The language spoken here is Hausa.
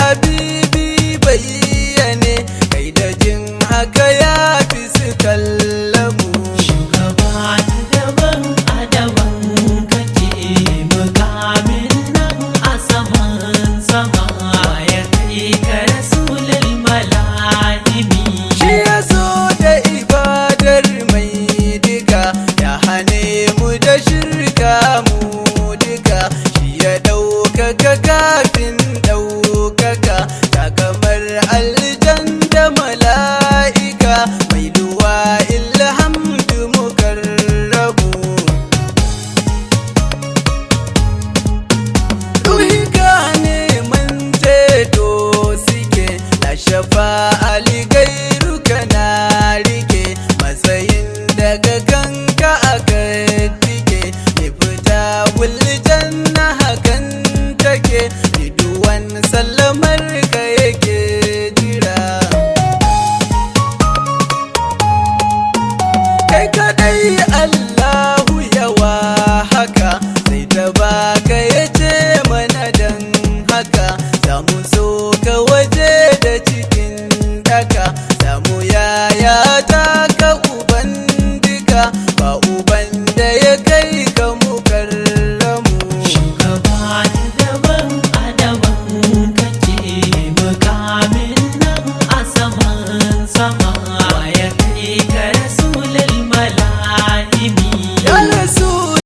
habibi bayyane, kai da jin haka ya fi su kallamu. Shugaba daban a daban kake, mukamin nan a saman sama, ya kai ka rasulul mala'imi. Shi ya zo da ibadar mai duka, ya hane mu da shirka mu duka. Shi ya ɗaukaka kafin ɗaukaka, ta kamar aljan da mala'ika, mai duwa ilhamdu mukarrabu. Ruhika ne man ceto suke, na shafa aligairu kana rike, matsayin daga kanka aka tike, mai fita wuljan na hakan take, riduwan sallamar ka yake jira. Kai kadai Allahu yawa haka, sai ta baka ya ce mana dan haka, za mu so ka waje da cikin daka,